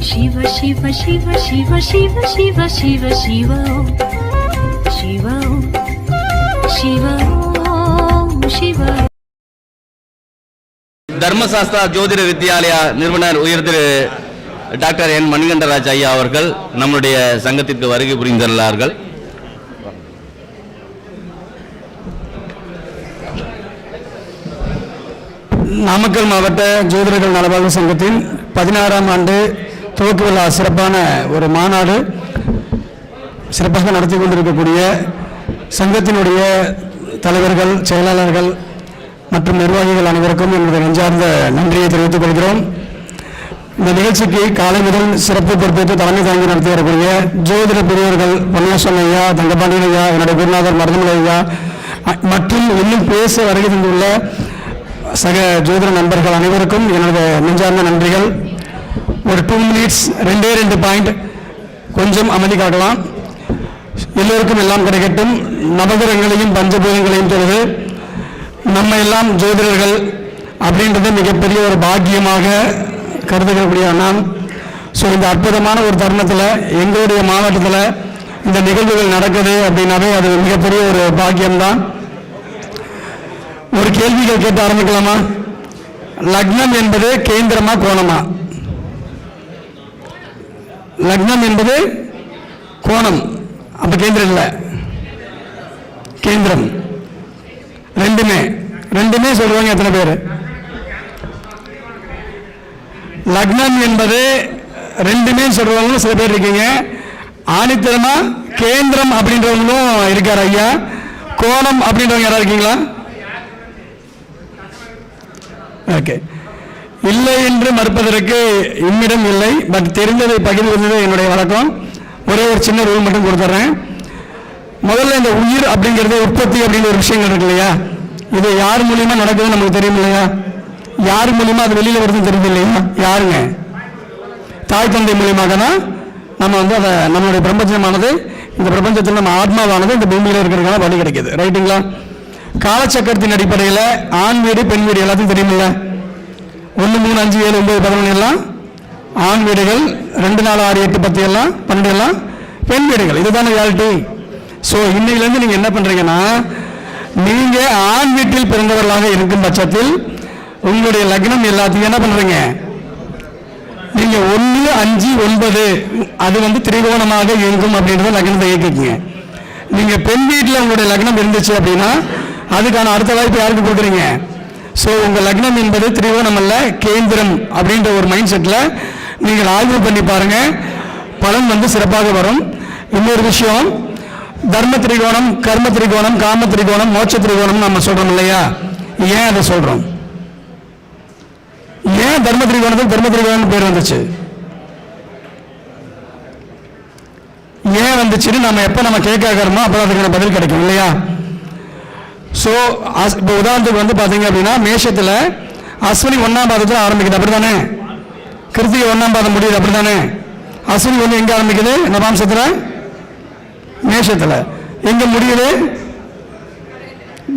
Shiva Shiva Shiva Shiva Shiva Shiva Shiva Shiva Shiva Shiva Shiva. Dharmashastra ஜோதிட வித்யாலயா நிறுவனர் உயர் திரு doctor என் மணிகண்டராஜ் ஐயா அவர்கள் நம்முடைய சங்கத்திற்கு வருகை புரிந்துள்ளார்கள். நாமக்கல் மாவட்ட ஜோதிடர்கள் நலவாழ்வு சங்கத்தின் 16ஆம் ஆண்டு துவக்க விழா சிறப்பான ஒரு மாநாடு சிறப்பாக நடத்தி கொண்டிருக்கக்கூடிய சங்கத்தினுடைய தலைவர்கள், செயலாளர்கள் மற்றும் நிர்வாகிகள் அனைவருக்கும் என்னுடைய நெஞ்சார்ந்த நன்றியை தெரிவித்துக் கொள்கிறோம். இந்த நிகழ்ச்சிக்கு காலை முதல் சிறப்பு பொறுப்பேற்று தலைமை தாங்கி நடத்தி வரக்கூடிய ஜோதிட பெரியவர்கள் பொன்னியாசன் ஐயா, தங்கபாண்டியன் ஐயா, என்னுடைய குருநாதர் மருதமலை ஐயா மற்றும் இன்னும் பேச வருகை தந்துள்ள சக ஜோதிட நண்பர்கள் அனைவருக்கும் என்னுடைய நெஞ்சார்ந்த நன்றிகள். ஒரு 2 minutes 2 பாயிண்ட் கொஞ்சம் அமைதி காட்டலாம். எல்லோருக்கும் எல்லாம் கிடைக்கட்டும். நவகிரகங்களையும் பஞ்சபூதங்களையும் தொழுது நம்ம எல்லாம் ஜோதிடர்கள் அப்படின்றது மிகப்பெரிய ஒரு பாக்கியமாக கருதக்கூடிய நாம். ஸோ இந்த அற்புதமான ஒரு தருணத்தில் எங்களுடைய மாவட்டத்தில் இந்த நிகழ்வுகள் நடக்குது அப்படின்னாவே அது மிகப்பெரிய ஒரு பாக்கியம்தான். ஒரு கேள்விகள் கேட்டு ஆரம்பிக்கலாமா? லக்னம் என்பது கேந்திரமா கோணமா? லக்னம் என்பது கோணம், அப்ப கேந்திரம் இல்லை, கேந்திரம். ரெண்டுமே சொல்லுவாங்க. எத்தனை பேர்? லக்னம் என்பது ரெண்டுமே சொல்றவங்களும் சில பேர் இருக்கீங்க. ஆணித்தரமா கேந்திரம் அப்படின்றவங்களும் இருக்காரு ஐயா. கோணம் அப்படின்றவங்க யாரா இருக்கீங்களா? ஓகே. இல்லை என்று மறுப்பதற்கு இம்மிடம் இல்லை. பட் தெரிந்ததை பகிர்வது என்னுடைய வழக்கம். ஒரே ஒரு சின்ன ரூல் மட்டும் கொடுத்துட்றேன். முதல்ல இந்த உயிர் அப்படிங்கிறது உற்பத்தி அப்படின்னு ஒரு விஷயங்கள் இருக்கு இல்லையா, இது யார் மூலியமா நடக்குதுன்னு நமக்கு தெரியும் இல்லையா? யார் மூலியமா அது வெளியில வருதுன்னு தெரியும் இல்லையா? யாருங்க? தாய் தந்தை மூலியமாக தான் நம்ம அதை நம்மளுடைய பிரபஞ்சமானது, இந்த பிரபஞ்சத்தில் நம்ம ஆத்மாவானது இந்த பூமியில் இருக்கிறதுக்கான வழி கிடைக்கிது. ரைட்டுங்களா? காலச்சக்கரத்தின் அடிப்படையில் ஆண் வீடு பெண் வீடு எல்லாத்தையும் தெரியுமில்ல? 1 3 5 7 9 11 எல்லாம் ஆண் வீடுகள், 2 4 6 8 10 எல்லாம் 12 எல்லாம் பெண் வீடுகள். இதுதான ரியாலிட்டி. ஸோ இன்னையிலேருந்து நீங்கள் என்ன பண்ணுறீங்கன்னா, நீங்கள் ஆண் வீட்டில் பிறந்தவர்களாக இருக்கும் பட்சத்தில் உங்களுடைய லக்னம் எல்லாத்தையும் என்ன பண்ணுறீங்க, நீங்கள் 1 5 9 அது திரிகோணமாக இயங்கும் அப்படின்றத லக்னத்தை இயக்கிங்க. நீங்கள் பெண் வீட்டில் உங்களுடைய லக்னம் இருந்துச்சு அப்படின்னா அதுக்கான அடுத்த வாய்ப்பு யாருக்கு கொடுக்குறீங்க? ஸோ உங்கள் லக்னம் என்பது திரிகோணம் அல்ல, கேந்திரம் அப்படின்ற ஒரு மைண்ட் செட்டில் நீங்கள் ஆய்வு பண்ணி பாருங்கள். பலன் சிறப்பாக வரும். இன்னொரு விஷயம், தர்ம திரிகோணம், கர்ம திரிகோணம், காம திரிகோணம், மோட்ச திரிகோணம் நம்ம சொல்கிறோம் இல்லையா? ஏன் அதை சொல்கிறோம்? ஏன் தர்ம திரிகோணத்துக்கு தர்ம திரிகோணம் பேர் வந்துச்சு? ஏன் வந்துச்சுன்னு நம்ம எப்போ நம்ம கேட்காமோ அப்போ அதுக்கான பதில் கிடைக்கும் இல்லையா? ஸோ இப்போ உதாரணத்துக்கு பார்த்தீங்க அப்படின்னா, மேஷத்தில் அஸ்வினி 1ஆம் பாதத்தில் ஆரம்பிக்குது, அப்படி தானே? கிருத்திகை 1ஆம் பாதம் முடியுது, அப்படி தானே? அஸ்வினி எங்கே ஆரம்பிக்குது? நவாம்சத்தில், மேஷத்தில். எங்கே முடியுது?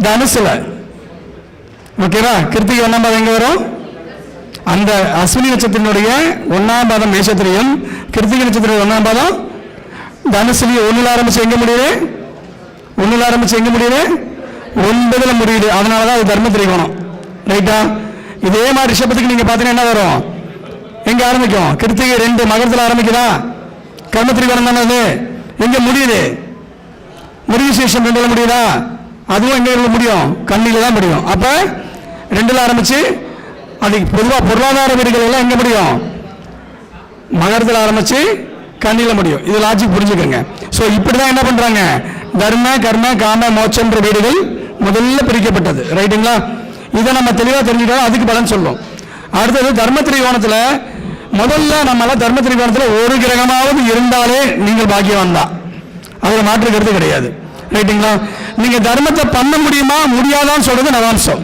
தனுசுல. ஓகேவா? கிருத்திகை 1ஆம் பாதம் எங்கே வரும்? அந்த அஸ்வினி நட்சத்திரத்தினுடைய 1ஆம் பாதம் மேஷத்திலையும், கிருத்திகை நட்சத்திரம் 1ஆம் பாதம் தனுசுலையும். 1ல் ஆரம்பிச்சு எங்கே முடியுது? 1ல் ஆரம்பிச்சு எங்கே முடியுது? 9ல் முடியுது. அதனால தான் அது தர்ம திரிகோணம். ரைட்டா? இதே மாதிரி ரிஷபத்துக்கு நீங்கள் பார்த்தீங்கன்னா என்ன வரும்? எங்கே ஆரம்பிக்கும்? கிருத்திகை 2 மகரத்தில் ஆரம்பிக்குதா? கர்ம திரிகோணம் தானே அது. எங்கே முடியுது? மிருகசீரிஷம் 2ல் முடியுதா? அதுவும் எங்கே முடியும்? கண்ணில தான் முடியும். அப்போ 2ல் ஆரம்பிச்சு அது பொதுவாக பொருளாதார வீடுகள் எல்லாம் எங்கே முடியும்? மகரத்தில் ஆரம்பிச்சு கண்ணில முடியும். இது லாஜிக் புரிஞ்சுக்கோங்க. ஸோ இப்படி தான் என்ன பண்ணுறாங்க, தர்ம கர்ம காம மோட்சன்ற வீடுகள் முதல்ல பிரிக்கப்பட்டது. ரைட்டுங்களா? இதை நம்ம தெளிவாக தெரிஞ்சுக்கிட்டோம், அதுக்கு பலன் சொல்லும். அடுத்தது தர்ம திரிகோணத்தில் முதல்ல நம்மளால் தர்ம திரிகோணத்தில் ஒரு கிரகமாவது இருந்தாலே நீங்கள் பாக்கியவான் தான். அதில் மாற்று கருத்து கிடையாது. ரைட்டுங்களா? நீங்கள் தர்மத்தை பண்ண முடியுமா முடியாதான்னு சொல்றது நவாம்சம்.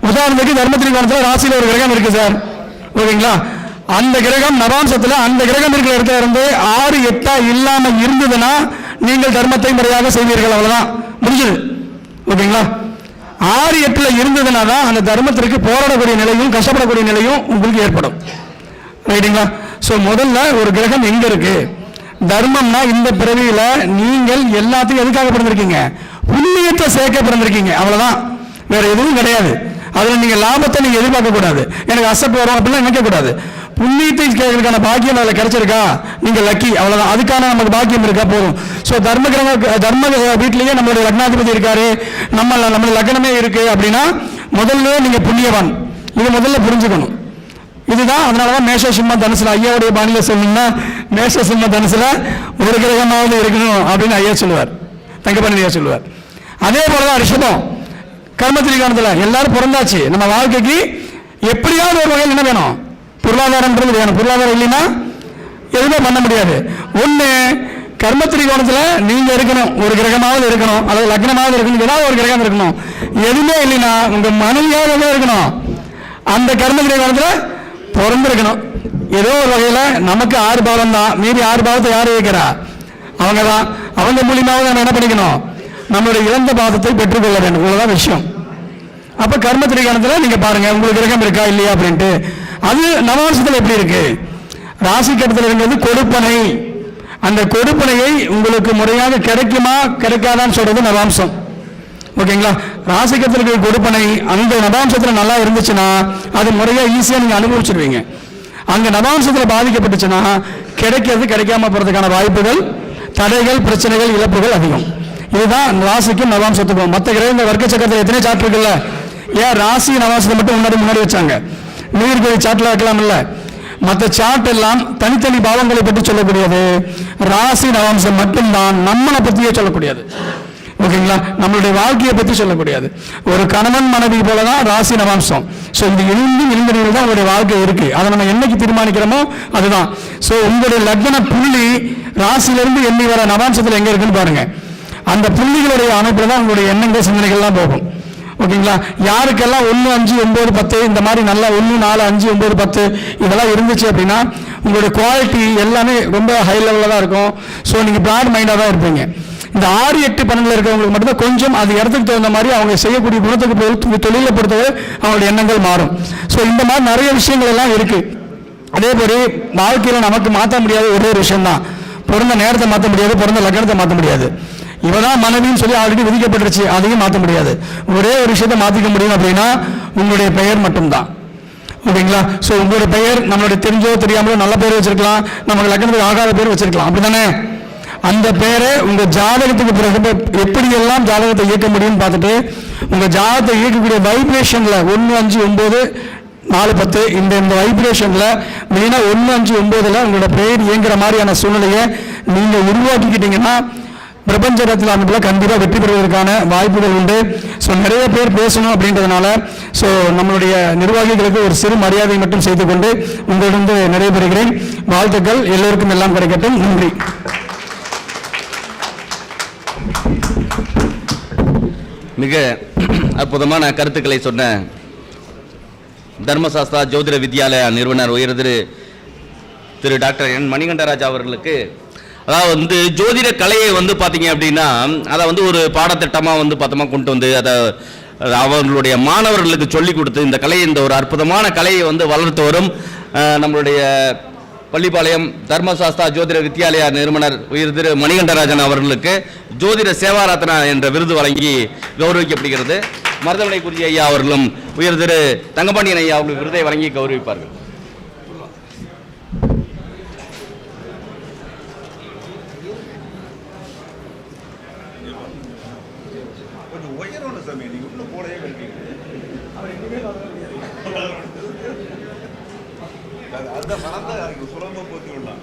உதாரணத்துக்கு தர்ம திரிகோணத்தில் ராசியில் ஒரு கிரகம் இருக்கு சார், ஓகேங்களா? அந்த கிரகம் நவாம்சத்தில் அந்த கிரகம் இருக்கிற இடத்துல இருந்து 6 8 இல்லாம இருந்ததுன்னா நீங்கள் தர்மத்தை முறையாக செய்வீர்கள், அவ்வளவுதான், முடிஞ்சது. ஓகேங்களா? 6 8 இருந்ததுனா தான் அந்த தர்மத்திற்கு போராடக்கூடிய நிலையும் கஷ்டப்படக்கூடிய நிலையும் உங்களுக்கு ஏற்படும். ரைட்டுங்களா? ஸோ முதல்ல ஒரு கிரகம் எங்க இருக்கு? தர்மம்னா இந்த பிறவியில நீங்கள் எல்லாத்தையும் எதுக்காக பிறந்திருக்கீங்க? புண்ணியத்தை சேர்க்க பிறந்திருக்கீங்க, அவ்வளவுதான், வேற எதுவும் கிடையாது. அதுல நீங்க லாபத்தை நீங்க எதிர்பார்க்க கூடாது, எனக்கு அசப்பு வரும் அப்படிலாம் நினைக்க கூடாது. புண்ணியத்தை கேட்கறதுக்கான பாக்கியம் அதில் கிடைச்சிருக்கா, நீங்க லக்கி, அவ்வளவுதான். அதுக்கான நமக்கு பாக்கியம் இருக்கா போதும். ஸோ தர்ம வீட்டிலேயே நம்மளுடைய லக்னாதிபதி இருக்காரு, நம்மளுடைய லக்னமே இருக்கு அப்படின்னா முதல்ல நீங்க புண்ணியவான். இது முதல்ல புரிஞ்சுக்கணும். இதுதான் அதனாலதான் மேஷ சிம்ம தனுசுல ஐயாவுடைய பாணியில சொல்லணும்னா மேஷ சிம்ம தனுசுல ஒரு கிரகமாவது இருக்கணும் அப்படின்னு ஐயா சொல்லுவார், தங்கப்பாண்டி ஐயா சொல்லுவார். அதே போலதான் ரிஷபம் கர்மத்திரிகாணத்துல எல்லாரும் பிறந்தாச்சு. நம்ம வாழ்க்கைக்கு எப்படியாவது ஒரு வகையில் என்ன வேணும்? பொருளாதாரம்ன்றது வேணும். பொருளாதாரம் இல்லைன்னா எதுவுமே பண்ண முடியாது. ஒண்ணு கர்மத்திரிகோணத்துல நீங்க இருக்கணும், ஒரு கிரகமாவது இருக்கணும், அல்லது லக்னமாவது இருக்கணும், ஏதாவது ஒரு கிரகம் இருக்கணும். எதுவுமே இல்லைன்னா உங்க மனைவியாவது இருக்கணும், அந்த கர்மத்திரிகோணத்துல பிறந்திருக்கணும். ஏதோ ஒரு வகையில நமக்கு 6 பாவம் தான், மீறி 6 பாவத்தை யாரு வைக்கிறா? அவங்க தான். அவங்க மூலியமாவது நம்ம என்ன பண்ணிக்கணும்? நம்மளுடைய இழந்த பாவத்தை பெற்றுக்கொள்ள வேண்டும். இவ்வளவுதான் விஷயம். அப்ப கர்மத்திரிகோணத்துல நீங்க பாருங்க உங்களுக்கு கிரகம் இருக்கா இல்லையா அப்படின்ட்டு. அது நவம்சத்துல எப்படி இருக்கு? ராசி கட்டத்தில் இருக்கிறது கொடுப்பனை. அந்த கொடுப்பனையை உங்களுக்கு முறையாக கிடைக்குமா கிடைக்காதான்னு சொல்றது நவாம்சம். ஓகேங்களா? ராசி கட்டத்தில் இருக்கிற கொடுப்பனை அந்த நவாம்சத்துல நல்லா இருந்துச்சுன்னா அது முறையா ஈஸியா நீங்க அனுபவிச்சிருவீங்க. அங்க நவாம்சத்துல பாதிக்கப்பட்டுச்சுன்னா கிடைக்கிறது கிடைக்காம போறதுக்கான வாய்ப்புகள், தடைகள், பிரச்சனைகள், இழப்புகள் அதிகம். இதுதான் ராசிக்கும் நவாம்சத்துக்கும். மற்ற கிரக வர்க்க சக்கரத்தில் எத்தனை சார்ட் இருக்குல்ல? ஏன் ராசி நவாம்சத்தை மட்டும் முன்னாடி வச்சாங்க? நீர்கோழி சாட்டில் வைக்கலாம் இல்ல? மற்ற சாட் எல்லாம் தனித்தனி பாவங்களை பற்றி சொல்லக்கூடியது. ராசி நவாம்சம் மட்டும்தான் நம்மளை பற்றியே சொல்லக்கூடியது. ஓகேங்களா? நம்மளுடைய வாழ்க்கையை பற்றி சொல்லக்கூடியது. ஒரு கணவன் மனைவி போலதான் ராசி நவாம்சம். ஸோ இந்த இணைந்து தான் உங்களுடைய வாழ்க்கை இருக்கு. அதை நம்ம என்னைக்கு தீர்மானிக்கிறோமோ அதுதான். ஸோ உங்களுடைய லக்ன புள்ளி ராசியிலிருந்து எண்ணி வர நவாம்சத்தில் எங்க இருக்குன்னு பாருங்க. அந்த புள்ளிகளுடைய அமைப்புல தான் உங்களுடைய எண்ணங்கள் சிந்தனைகள்லாம் போகும். ஓகேங்களா? யாருக்கெல்லாம் 1, 5, 9, 10 இந்த மாதிரி நல்லா 1, 4, 5, 9, 10 இதெல்லாம் இருந்துச்சு அப்படின்னா உங்களுடைய குவாலிட்டி எல்லாமே ரொம்ப ஹை லெவலில் தான் இருக்கும். ஸோ நீங்கள் பிராட் மைண்டாக தான் இருப்பீங்க. இந்த 6, 8, 12 இருக்கிறவங்களுக்கு மட்டும்தான் கொஞ்சம் அது இடத்துக்கு தகுந்த மாதிரி அவங்க செய்யக்கூடிய குணத்துக்கு தொழிலை பொறுத்தவரை அவங்களுடைய எண்ணங்கள் மாறும். ஸோ இந்த மாதிரி நிறைய விஷயங்கள் எல்லாம் இருக்கு. அதே மாதிரி வாழ்க்கையில் நமக்கு மாற்ற முடியாத ஒரே ஒரு விஷயம் தான், பிறந்த நேரத்தை மாற்ற முடியாது, பிறந்த லக்னத்தை மாற்ற முடியாது. இவதான் மனைவின்னு சொல்லி ஆல்ரெடி விதிக்கப்பட்டுருச்சு, அதையும் மாற்ற முடியாது. ஒரே ஒரு விஷயத்தை மாற்றிக்க முடியும் அப்படின்னா உங்களுடைய பெயர் மட்டும்தான். ஓகேங்களா? ஸோ உங்களுடைய பெயர் நம்மளுடைய தெரிஞ்சோ தெரியாமலோ நல்ல பேர் வச்சிருக்கலாம், நமக்கு லக்னத்துக்கு ஆகாத பேர் வச்சிருக்கலாம், அப்படித்தானே? அந்த பேரை உங்க ஜாதகத்துக்கு பிறகு எப்படியெல்லாம் ஜாதகத்தை இயக்க முடியும்னு பார்த்துட்டு உங்க ஜாதகத்தை இயக்கக்கூடிய வைப்ரேஷன்ல 1, 5, 9, 4, 10 இந்த வைப்ரேஷன்ல மெயினா 1, 5, 9ல உங்களோட பெயர் இயங்குற மாதிரியான சூழ்நிலையை நீங்க உருவாக்கிக்கிட்டீங்கன்னா பிரபஞ்சத்தில் அமைப்புல கண்டிப்பாக வெற்றி பெறுவதற்கான வாய்ப்புகள் உண்டு. ஸோ நிறைய பேர் பேசணும் அப்படின்றதுனால ஸோ நம்மளுடைய நிர்வாகிகளுக்கு ஒரு சிறு மரியாதை மட்டும் செய்து கொண்டு உங்களிடம் நிறைவேறுகிறேன். வாழ்த்துக்கள், எல்லோருக்கும் எல்லாம் கிடைக்கட்டும். நன்றி. மிக அற்புதமான கருத்துக்களை சொன்ன தர்மசாஸ்திரா ஜோதிட வித்யாலயா நிறுவனர் உயர் திரு டாக்டர் என் மணிகண்டராஜ் அவர்களுக்கு, அதாவது ஜோதிட கலையை பார்த்தீங்க அப்படின்னா அதை ஒரு பாடத்திட்டமாக பார்த்தோமா கொண்டு வந்து அதை அவர்களுடைய மாணவர்களுக்கு சொல்லிக் கொடுத்து இந்த கலையை, இந்த ஒரு அற்புதமான கலையை வளர்த்து வரும் நம்மளுடைய பள்ளிப்பாளையம் தர்மசாஸ்திரா ஜோதிட வித்யாலயா நிறுவனர் உயர் திரு மணிகண்டராஜன் அவர்களுக்கு ஜோதிட சேவாரத்னா என்ற விருது வழங்கி கௌரவிக்கப்படுகிறது. மருதமலை குறிச்சி ஐயா அவர்களும் உயர் திரு தங்கபாண்டியன் ஐயா அவர்கள் விருதை வழங்கி கௌரவிப்பார்கள். அந்த பணத்தை சுலபமாக போத்தி விடலாம்.